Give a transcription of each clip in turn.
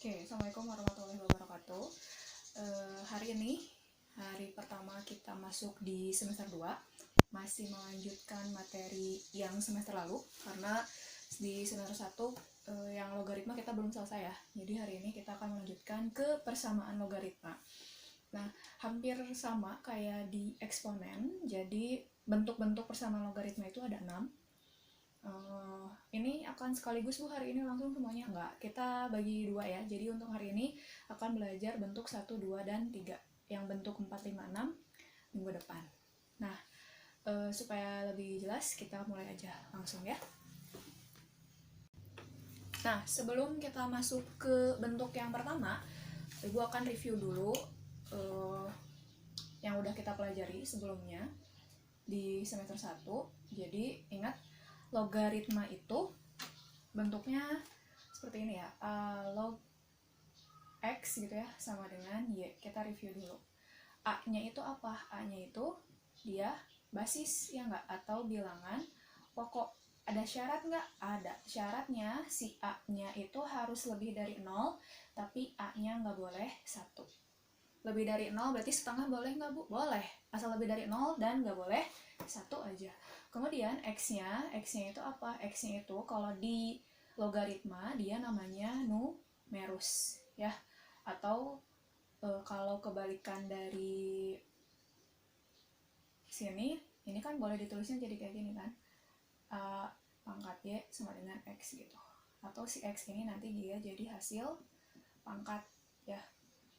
Oke, Assalamualaikum warahmatullahi wabarakatuh. Hari ini, hari pertama kita masuk di semester 2, masih melanjutkan materi yang semester lalu, karena di semester 1 yang logaritma kita belum selesai ya. Jadi hari ini kita akan melanjutkan ke persamaan logaritma. Nah, hampir sama kayak di eksponen, jadi bentuk-bentuk persamaan logaritma itu ada 6. Ini akan sekaligus Bu hari ini langsung semuanya? Enggak, kita bagi 2 ya. Jadi untuk hari ini akan belajar bentuk 1, 2, dan 3. Yang bentuk 4, 5, 6 minggu depan. Nah, supaya lebih jelas kita mulai aja langsung ya. Nah, sebelum kita masuk ke bentuk yang pertama, Ibu akan review dulu yang udah kita pelajari sebelumnya di semester 1. Jadi ingat, logaritma itu bentuknya seperti ini ya, log x gitu ya sama dengan y. Kita review dulu. A nya itu apa? A nya itu dia basis ya nggak, atau bilangan pokok. Ada syarat nggak? Ada syaratnya. Si A nya itu harus lebih dari 0, tapi A nya nggak boleh 1. Lebih dari 0 berarti setengah boleh nggak Bu? Boleh, asal lebih dari 0 dan nggak boleh 1 aja. Kemudian x-nya itu apa? X-nya itu kalau di logaritma dia namanya numerus ya. Atau kalau kebalikan dari sini, ini kan boleh ditulisnya jadi kayak gini kan. A pangkat Y sama dengan X gitu. Atau si X ini nanti dia jadi hasil pangkat ya.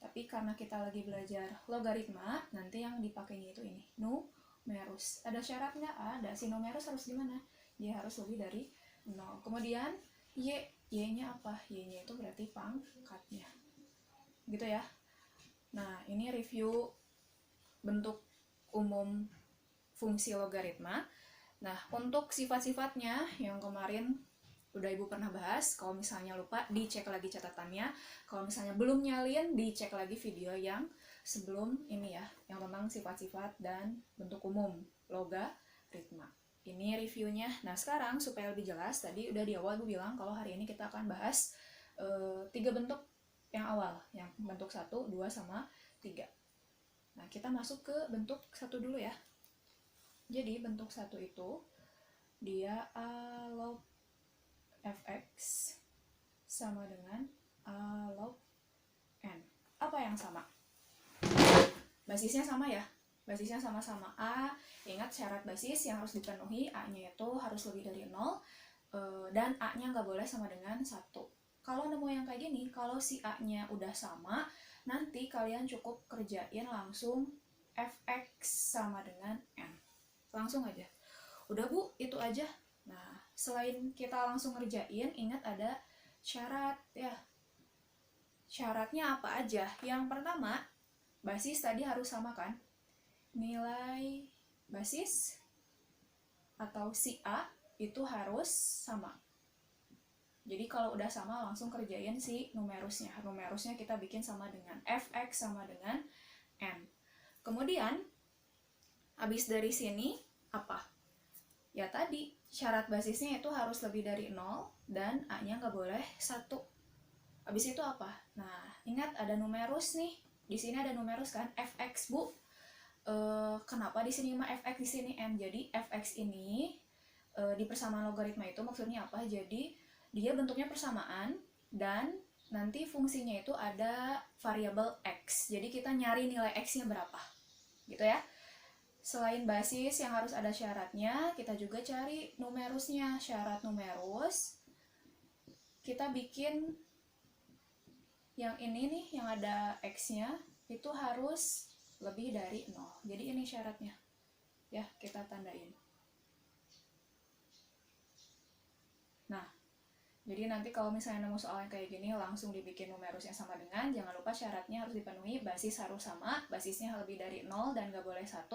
Tapi karena kita lagi belajar logaritma, nanti yang dipakainya itu ini, numerus. Ada syarat nggak? Ada. Si numerus harus gimana? Dia harus lebih dari 0. Kemudian Y-nya apa? Y-nya itu berarti pangkatnya. Gitu ya. Nah, ini review bentuk umum fungsi logaritma. Nah, untuk sifat-sifatnya yang kemarin udah Ibu pernah bahas, kalau misalnya lupa dicek lagi catatannya, kalau misalnya belum nyalin dicek lagi video yang sebelum ini ya, yang tentang sifat-sifat dan bentuk umum logaritma. Ini reviewnya. Nah, sekarang supaya lebih jelas, tadi udah di awal Ibu bilang kalau hari ini kita akan bahas 3 bentuk yang awal, yang bentuk 1, 2, sama 3. Nah, kita masuk ke bentuk 1 dulu ya. Jadi bentuk 1 itu dia A log fx sama dengan A log n. Apa yang sama? Basisnya sama ya. Basisnya sama-sama A. Ingat syarat basis yang harus dipenuhi, A-nya itu harus lebih dari 0 dan A-nya nggak boleh sama dengan 1. Kalau nemu yang kayak gini, kalau si A-nya udah sama, nanti kalian cukup kerjain langsung fx sama dengan n. Langsung aja. Udah Bu, itu aja. Nah, selain kita langsung ngerjain, ingat ada syarat ya. Syaratnya apa aja? Yang pertama, basis tadi harus sama kan? Nilai basis atau si A itu harus sama. Jadi kalau udah sama langsung kerjain si numerusnya. Numerusnya kita bikin sama dengan fx sama dengan n. Kemudian habis dari sini apa? Ya tadi syarat basisnya itu harus lebih dari 0 dan A-nya nggak boleh 1. Habis itu apa? Nah, ingat ada numerus nih. Di sini ada numerus kan, fx Bu. Kenapa di sini mah fx, di sini n? Jadi fx ini di persamaan logaritma itu maksudnya apa? Jadi dia bentuknya persamaan dan nanti fungsinya itu ada variabel x. Jadi kita nyari nilai x-nya berapa. Gitu ya. Selain basis yang harus ada syaratnya, kita juga cari numerusnya. Syarat numerus kita bikin yang ini nih, yang ada x-nya itu harus lebih dari 0. Jadi ini syaratnya. Ya, kita tandain. Nah, jadi nanti kalau misalnya nemu soal yang kayak gini, langsung dibikin numerusnya sama dengan, jangan lupa syaratnya harus dipenuhi, basis harus sama, basisnya lebih dari 0 dan gak boleh 1.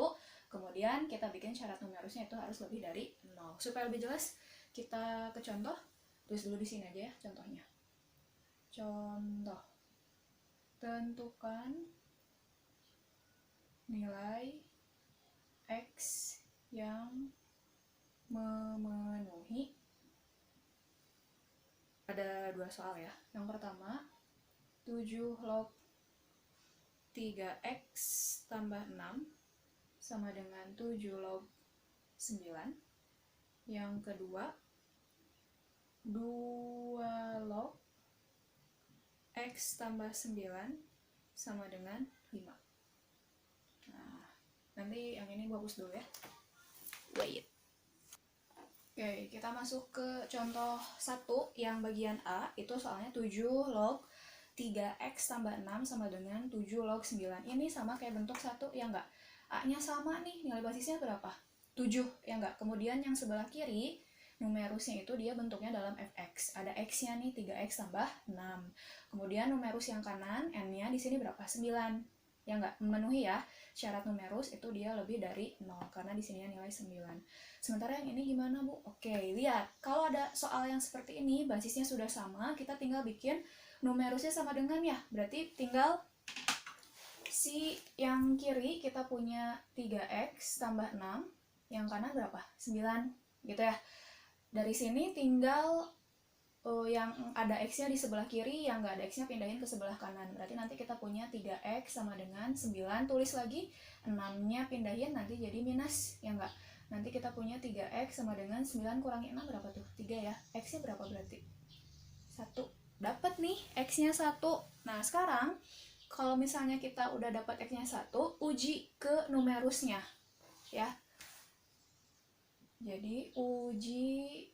Kemudian kita bikin syarat numerusnya itu harus lebih dari 0. Supaya lebih jelas, kita ke contoh. Tulis dulu di sini aja ya contohnya. Contoh. Tentukan nilai x yang memenuhi. Ada 2 soal ya. Yang pertama, 7 log 3x tambah 6 sama dengan 7 log 9. Yang kedua, 2 log x tambah 9 sama dengan 5. Nah, nanti yang ini gue hapus dulu ya. Wait. Oke, kita masuk ke contoh 1 yang bagian A. Itu soalnya 7 log 3x tambah 6 sama dengan 7 log 9. Ini sama kayak bentuk 1, ya enggak? A-nya sama nih, nilai basisnya berapa? 7, ya enggak? Kemudian yang sebelah kiri, numerusnya itu dia bentuknya dalam fx. Ada x-nya nih, 3x tambah 6. Kemudian numerus yang kanan, n-nya di sini berapa? 9. Ya enggak? Memenuhi ya syarat numerus itu dia lebih dari 0, karena di sini nilai 9. Sementara yang ini gimana, Bu? Oke, lihat. Kalau ada soal yang seperti ini, basisnya sudah sama, kita tinggal bikin numerusnya sama dengan ya. Berarti tinggal si yang kiri kita punya 3x tambah 6, yang kanan berapa? 9, gitu ya. Dari sini tinggal yang ada x-nya di sebelah kiri, yang nggak ada x-nya pindahin ke sebelah kanan. Berarti nanti kita punya 3x sama dengan 9, tulis lagi, 6-nya pindahin nanti jadi minus, ya nggak? Nanti kita punya 3x sama dengan 9 kurangi 6 berapa tuh? 3 ya. X-nya berapa berarti? 1. Dapat nih x-nya 1. Nah, sekarang kalau misalnya kita udah dapat x-nya 1, uji ke numerusnya ya. Jadi uji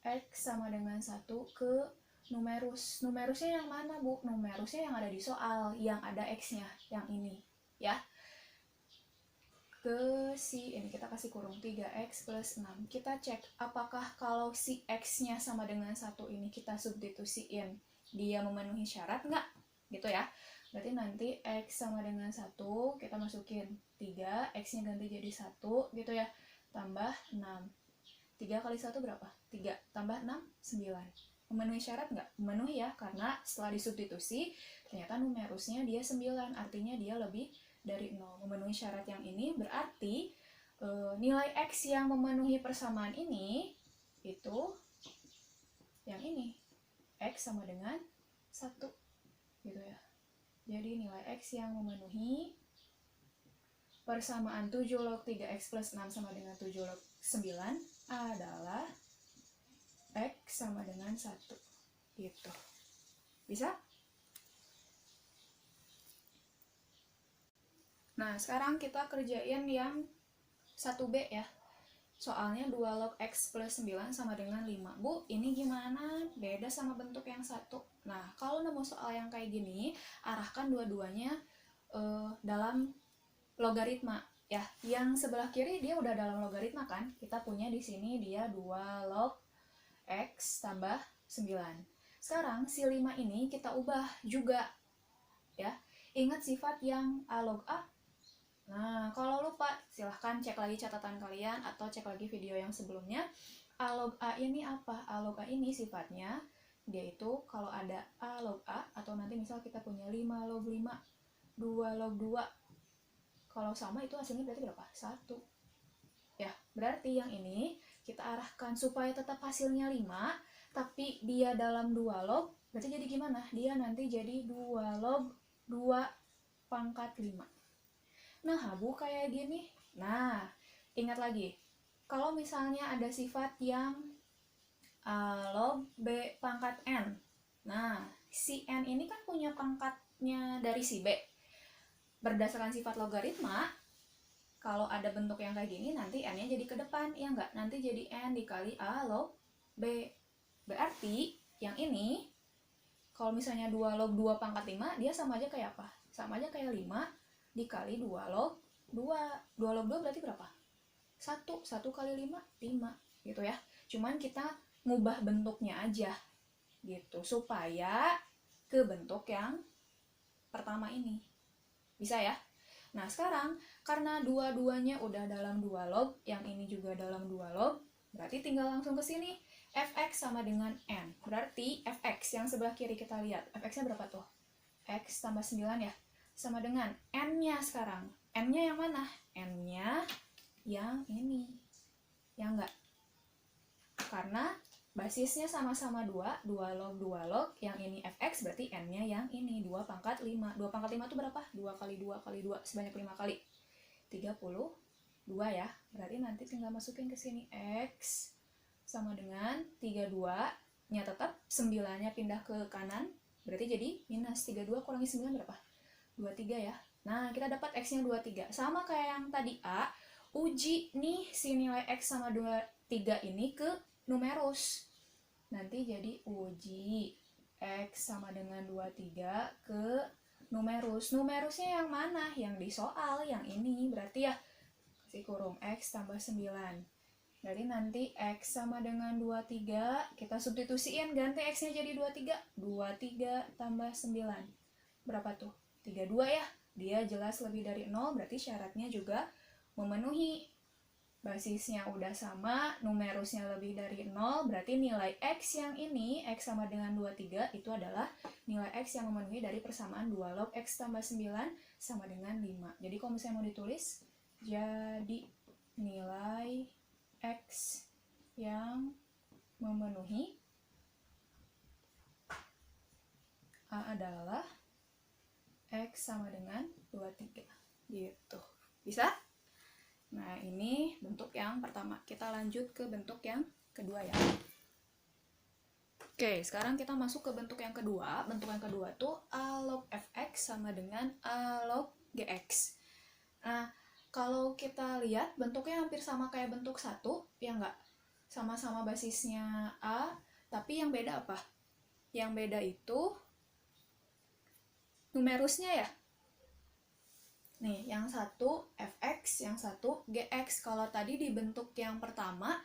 x sama dengan 1 ke numerus. Numerusnya yang mana, Bu? Numerusnya yang ada di soal, yang ada x-nya, yang ini ya. Ke si, ini kita kasih kurung 3x plus 6. Kita cek apakah kalau si x-nya sama dengan 1 ini kita substitusiin, dia memenuhi syarat nggak? Gitu ya. Berarti nanti x sama dengan 1, kita masukin 3, x-nya ganti jadi 1, gitu ya. Tambah 6. 3 kali 1 berapa? 3. Tambah 6, 9. Memenuhi syarat nggak? Memenuhi ya, karena setelah disubstitusi, ternyata numerusnya dia 9, artinya dia lebih dari 0. Memenuhi syarat yang ini berarti nilai x yang memenuhi persamaan ini, itu yang ini. X sama dengan 1. Gitu ya. Jadi nilai x yang memenuhi persamaan 7 log 3x plus 6 sama dengan 7 log 9 adalah x sama dengan 1. Gitu. Bisa? Nah, sekarang kita kerjain yang 1B ya. Soalnya 2 log x plus 9 sama dengan 5. Bu, ini gimana? Beda sama bentuk yang 1. Nah, kalau nemu soal yang kayak gini, arahkan dua-duanya dalam logaritma ya. Yang sebelah kiri dia udah dalam logaritma kan? Kita punya di sini dia 2 log x tambah 9. Sekarang si 5 ini kita ubah juga ya. Ingat sifat yang a log a. Nah, kalau lupa silahkan cek lagi catatan kalian atau cek lagi video yang sebelumnya. A log a ini apa? A log a ini sifatnya dia itu kalau ada a log a, atau nanti misal kita punya 5 log 5, 2 log 2, kalau sama itu hasilnya berarti berapa? 1. Ya, berarti yang ini kita arahkan supaya tetap hasilnya 5, tapi dia dalam 2 log, berarti jadi gimana? Dia nanti jadi 2 log 2 pangkat 5. Nah, Bu, kayak gini. Nah, ingat lagi. Kalau misalnya ada sifat yang A log B pangkat N. Nah, si N ini kan punya pangkatnya dari si B. Berdasarkan sifat logaritma, kalau ada bentuk yang kayak gini, nanti N-nya jadi ke depan. Ya enggak? Nanti jadi N dikali A log B. Berarti, yang ini, kalau misalnya 2 log 2 pangkat 5, dia sama aja kayak apa? Sama aja kayak 5 dikali 2 log 2. 2 log 2 berarti berapa? 1. 1 kali 5, 5. Gitu ya. Cuman kita ngubah bentuknya aja. Gitu. Supaya ke bentuk yang pertama ini. Bisa ya? Nah, sekarang karena dua-duanya udah dalam 2 log, yang ini juga dalam 2 log, berarti tinggal langsung ke sini. Fx sama dengan N. Berarti Fx yang sebelah kiri kita lihat. Fx-nya berapa tuh? X tambah 9 ya. Sama dengan N-nya sekarang. N-nya yang mana? N-nya yang ini. Yang enggak. Karena basisnya sama-sama 2 log, yang ini fx berarti n-nya yang ini 2 pangkat 5. 2 pangkat 5 itu berapa? 2 kali 2 kali 2 sebanyak 5 kali. 32 ya. Berarti nanti tinggal masukin ke sini x sama dengan 32-nya tetap, 9-nya pindah ke kanan, berarti jadi minus 32 kurangi 9 berapa? 23 ya. Nah, kita dapat x-nya 23. Sama kayak yang tadi A, uji nih si nilai x sama 23 ini ke numerus. Nanti jadi uji x sama dengan 23 ke numerus. Numerusnya yang mana? Yang di soal, yang ini. Berarti ya, kasih kurung x tambah 9. Jadi nanti x sama dengan 23, kita substitusiin, ganti x-nya jadi 23. 23 tambah 9. Berapa tuh? 32 ya. Dia jelas lebih dari 0, berarti syaratnya juga memenuhi. Basisnya udah sama, numerusnya lebih dari 0, berarti nilai x yang ini, x sama dengan 23, itu adalah nilai x yang memenuhi dari persamaan 2 log x tambah 9 sama dengan 5. Jadi kalau misalnya mau ditulis, jadi nilai x yang memenuhi A adalah x sama dengan 23. Gitu. Bisa? Nah, ini bentuk yang pertama. Kita lanjut ke bentuk yang kedua ya. Oke, sekarang kita masuk ke bentuk yang kedua. Bentuk yang kedua tuh A log fx sama dengan A log gx. Nah, kalau kita lihat bentuknya hampir sama kayak bentuk 1, ya enggak? Sama-sama basisnya A, tapi yang beda apa? Yang beda itu numerusnya ya. Nih, yang satu fx, yang satu gx. Kalau tadi di bentuk yang pertama,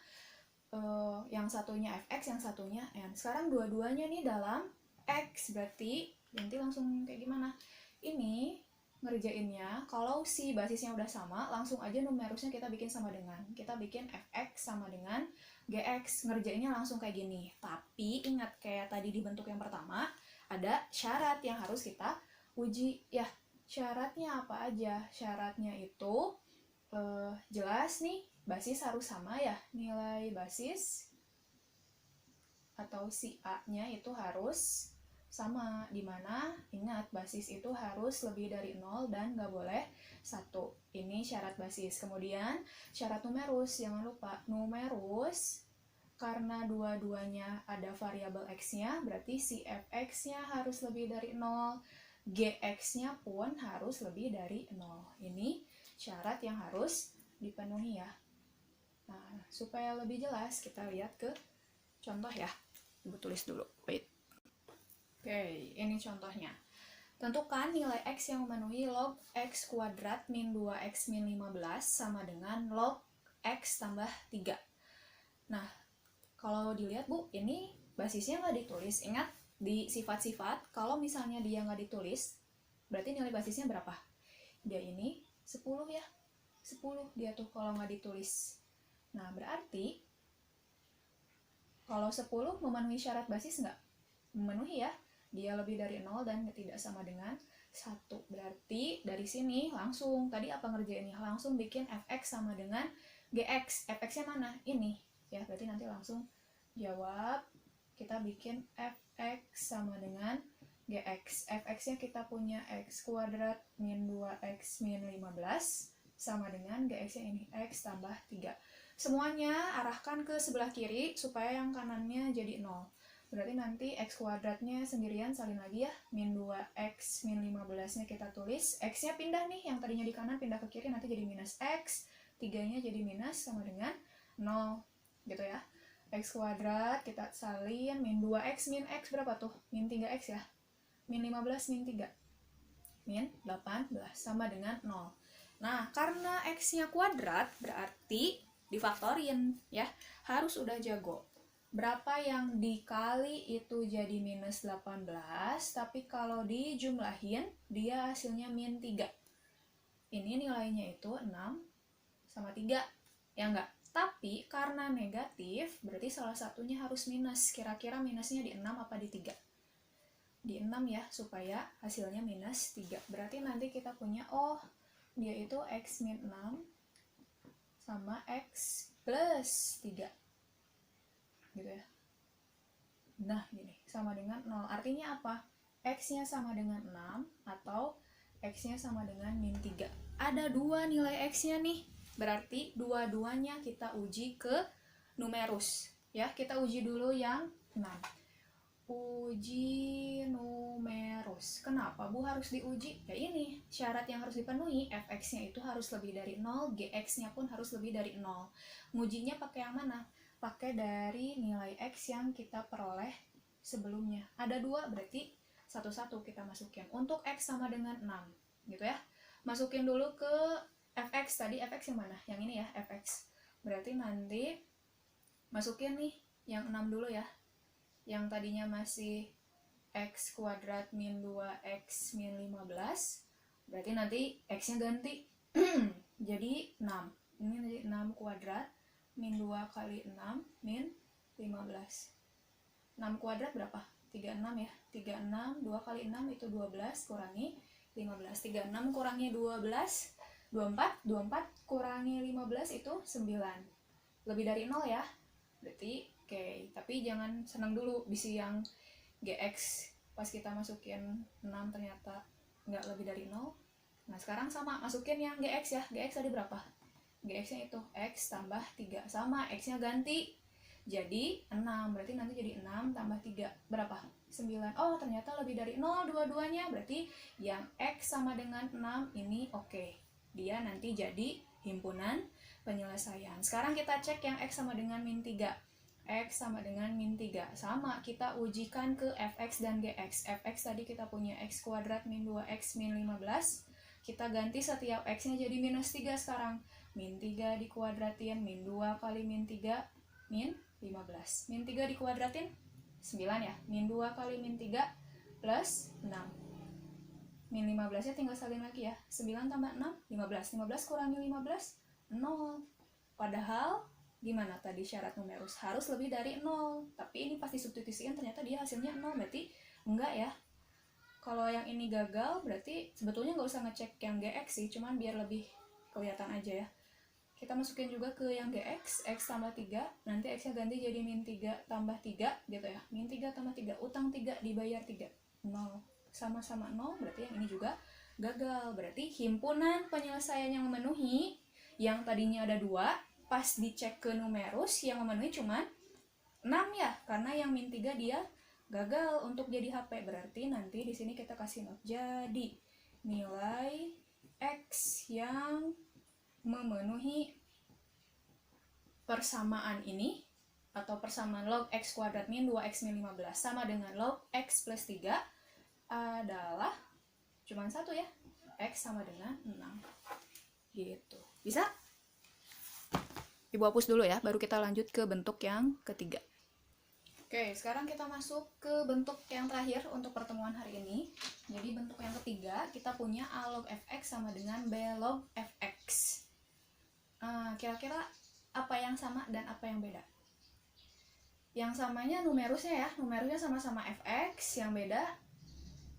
yang satunya fx, yang satunya n. Sekarang dua-duanya nih dalam x, berarti nanti langsung kayak gimana? Ini ngerjainnya, kalau si basisnya udah sama, langsung aja numerusnya kita bikin sama dengan. Kita bikin fx sama dengan gx, ngerjainnya langsung kayak gini. Tapi ingat kayak tadi di bentuk yang pertama, ada syarat yang harus kita uji. Ya, syaratnya apa aja? Syaratnya itu jelas nih, basis harus sama ya. Nilai basis atau si A-nya itu harus sama, dimana ingat basis itu harus lebih dari 0 dan nggak boleh 1. Ini syarat basis. Kemudian syarat numerus, jangan lupa numerus karena dua-duanya ada variabel x-nya, berarti si fx-nya harus lebih dari 0, gx-nya pun harus lebih dari 0. Ini syarat yang harus dipenuhi ya. Nah, supaya lebih jelas kita lihat ke contoh ya. Ibu tulis dulu, wait. Oke, ini contohnya. Tentukan nilai x yang memenuhi log x kuadrat min 2x min 15 sama dengan log x tambah 3. Nah, kalau dilihat Bu, ini basisnya nggak ditulis. Ingat, di sifat-sifat, kalau misalnya dia nggak ditulis, berarti nilai basisnya berapa? Dia ini 10 ya. 10 dia tuh kalau nggak ditulis. Nah, berarti kalau 10 memenuhi syarat basis nggak? Memenuhi ya. Dia lebih dari 0 dan tidak sama dengan 1. Berarti dari sini langsung, tadi apa ngerjainnya? Langsung bikin fx sama dengan gx. Fx-nya mana? Ini. Ya, berarti nanti langsung jawab. Kita bikin fx sama dengan gx. Fx-nya kita punya x kuadrat min 2x min 15 sama dengan gx-nya ini, x tambah 3. Semuanya arahkan ke sebelah kiri supaya yang kanannya jadi 0. Berarti nanti x kuadratnya sendirian salin lagi ya. Min 2x min 15-nya kita tulis. X-nya pindah nih, yang tadinya di kanan pindah ke kiri, nanti jadi minus x. 3-nya jadi minus sama dengan 0. Gitu ya. X kuadrat kita salin. Min 2x min x berapa tuh? Min 3x ya. Min 15 min 3. Min 18 sama dengan 0. Nah, karena x-nya kuadrat berarti difaktorin ya. Harus udah jago. Berapa yang dikali itu jadi minus 18, tapi kalau dijumlahin dia hasilnya min 3. Ini nilainya itu 6 sama 3, ya enggak? Tapi karena negatif, berarti salah satunya harus minus. Kira-kira minusnya di 6 apa di 3? Di 6 ya, supaya hasilnya minus 3. Berarti nanti kita punya, oh dia itu x min 6 sama x plus 3. Gitu ya. Nah, gini, sama dengan 0. Artinya apa? X-nya sama dengan 6 atau X-nya sama dengan min 3. Ada dua nilai X-nya nih. Berarti dua-duanya kita uji ke numerus. Ya, kita uji dulu yang 6. Uji numerus. Kenapa Bu harus diuji? Ya ini, syarat yang harus dipenuhi. Fx-nya itu harus lebih dari 0, Gx-nya pun harus lebih dari 0. Ngujinya pakai yang mana? Pakai dari nilai X yang kita peroleh sebelumnya. Ada dua, berarti satu-satu kita masukin. Untuk X sama dengan 6, gitu ya. Masukin dulu ke Fx. Tadi Fx yang mana? Yang ini ya, Fx. Berarti nanti masukin nih yang 6 dulu ya. Yang tadinya masih X kuadrat min 2X min 15. Berarti nanti X-nya ganti. Jadi 6. Ini jadi 6 kuadrat min 2 kali 6 min 15. 6 kuadrat berapa? 36 ya. 36, 2 kali 6 itu 12, kurangi 15. 36 kurangi 12, 24. 24 kurangi 15 itu 9. Lebih dari 0 ya. Berarti oke, tapi jangan senang dulu bisa yang GX pas kita masukin 6 ternyata nggak lebih dari 0. Nah sekarang sama, masukin yang GX ya. GX tadi berapa? GX-nya itu X tambah 3. Sama, X-nya ganti jadi 6. Berarti nanti jadi 6 tambah 3. Berapa? 9. Oh ternyata lebih dari 0 dua-duanya. Berarti yang X sama dengan 6 ini oke. Dia nanti jadi himpunan penyelesaian. Sekarang kita cek yang X sama dengan min 3. X sama dengan min 3. Sama, kita ujikan ke Fx dan Gx. Fx tadi kita punya X kuadrat min 2X min 15. Kita ganti setiap X-nya jadi minus 3 sekarang. Min 3 dikuadratin, min 2 kali min 3, min 15. Min 3 dikuadratin, 9 ya. Min 2 kali min 3 plus 6. Min 15 nya tinggal salin lagi ya. 9 tambah 6, 15. 15 kurangi 15, 0. Padahal gimana tadi syarat numerus? Harus lebih dari 0. Tapi ini pas disubstitusikan ternyata dia hasilnya 0. Berarti enggak ya. Kalau yang ini gagal berarti sebetulnya nggak usah ngecek yang GX sih. Cuman biar lebih kelihatan aja ya. Kita masukin juga ke yang GX. X tambah 3. Nanti X nya ganti jadi min 3 tambah 3 gitu ya. Min 3 tambah 3. Utang 3 dibayar 3. 0. Sama-sama 0. Berarti yang ini juga gagal. Berarti himpunan penyelesaian yang memenuhi yang tadinya ada 2. Pas dicek ke numerus yang memenuhi cuma 6 ya, karena yang min 3 dia gagal untuk jadi HP. Berarti nanti di sini kita kasih not. Jadi nilai X yang memenuhi persamaan ini atau persamaan log X kuadrat min 2X min 15 sama dengan log X plus 3 adalah cuma satu ya, X sama dengan 6 gitu. Bisa? Ibu hapus dulu ya, baru kita lanjut ke bentuk yang ketiga. Oke, sekarang kita masuk ke bentuk yang terakhir untuk pertemuan hari ini. Jadi bentuk yang ketiga, kita punya A log Fx sama dengan B log Fx. Kira-kira apa yang sama dan apa yang beda? Yang samanya numerusnya ya, numerusnya sama-sama Fx, yang beda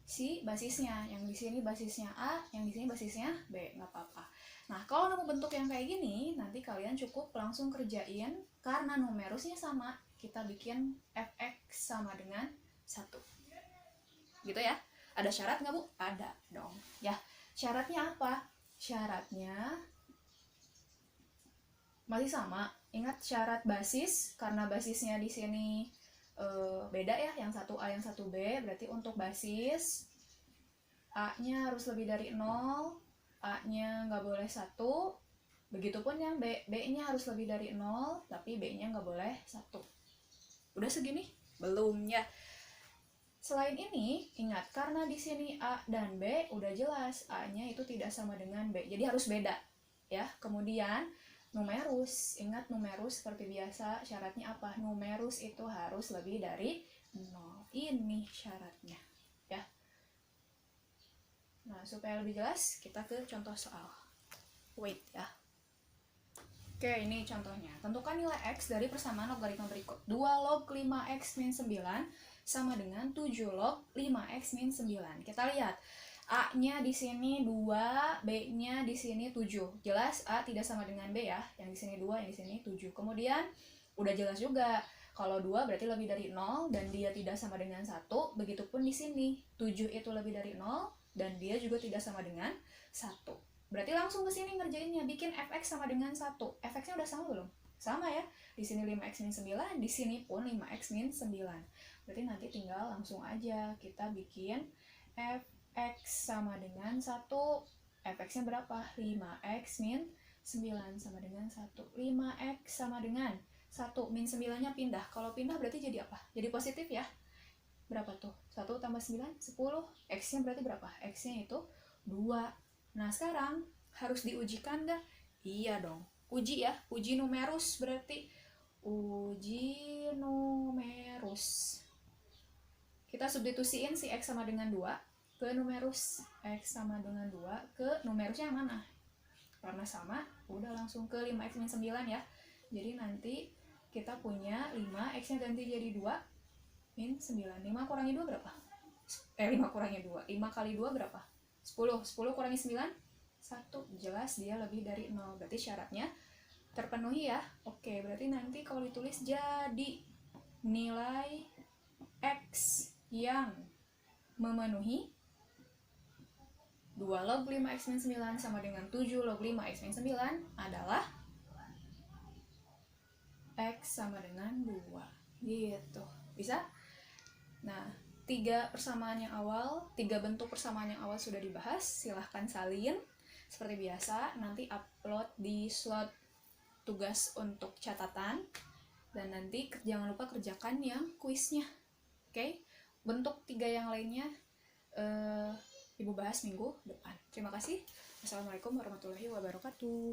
si basisnya. Yang di sini basisnya A, yang di sini basisnya B, nggak apa-apa. Nah, kalau nemu bentuk yang kayak gini, nanti kalian cukup langsung kerjain karena numerusnya sama, kita bikin Fx sama dengan 1. Gitu ya. Ada syarat nggak, Bu? Ada dong. Ya, syaratnya apa? Syaratnya masih sama. Ingat syarat basis, karena basisnya di sini beda ya, yang 1A, yang 1B. Berarti untuk basis, A-nya harus lebih dari 0, A-nya nggak boleh 1, begitupun yang B, B-nya harus lebih dari 0, tapi B-nya nggak boleh 1. Udah segini? Belum ya. Selain ini, ingat, karena di sini A dan B udah jelas, A-nya itu tidak sama dengan B, jadi harus beda. Ya, kemudian numerus, ingat numerus seperti biasa, syaratnya apa? Numerus itu harus lebih dari 0. Ini syaratnya. Ya. Nah, supaya lebih jelas, kita ke contoh soal. Wait ya. Oke, ini contohnya. Tentukan nilai X dari persamaan logaritma berikut. 2 log 5X min 9 sama dengan 7 log 5X min 9. Kita lihat. A-nya di sini 2, B-nya di sini 7. Jelas A tidak sama dengan B ya. Yang di sini 2, yang di sini 7. Kemudian, udah jelas juga. Kalau 2 berarti lebih dari 0 dan dia tidak sama dengan 1. Begitupun di sini. 7 itu lebih dari 0 dan dia juga tidak sama dengan 1. Berarti langsung ke sini ngerjainnya. Bikin fx sama dengan 1. Fx-nya udah sama belum? Sama ya. Di sini 5x min 9, di sini pun 5x min 9. Berarti nanti tinggal langsung aja kita bikin fx sama dengan 1. Fx-nya berapa? 5x min 9 sama dengan 1. 5x sama dengan 1, min 9-nya pindah. Kalau pindah berarti jadi apa? Jadi positif ya. Berapa tuh? 1 tambah 9, 10. X-nya berarti berapa? X-nya itu 2. Nah, sekarang harus diujikan nggak? Iya dong. Uji ya. Uji numerus berarti. Uji numerus. Kita substitusiin si X sama dengan 2 ke numerus. X sama dengan 2 ke numerusnya yang mana? Karena sama, udah langsung ke 5x min 9 ya. Jadi nanti kita punya 5, x-nya ganti jadi 2, min 9. 5 kurangi 2 berapa? 5 kurangi 2. 5 kali 2 berapa? 10. 10 kurangi 9? 1. Jelas dia lebih dari 0. Berarti syaratnya terpenuhi ya. Oke, berarti nanti kalau ditulis jadi nilai x yang memenuhi 2 log 5x min 9 sama dengan 7 log 5x min 9 adalah X sama dengan 2 gitu. Bisa? Nah, 3 bentuk persamaan yang awal sudah dibahas. Silahkan salin seperti biasa. Nanti upload di slot tugas untuk catatan. Dan nanti jangan lupa kerjakan yang kuisnya. Oke? Bentuk 3 yang lainnya Ibu bahas minggu depan. Terima kasih. Assalamualaikum warahmatullahi wabarakatuh.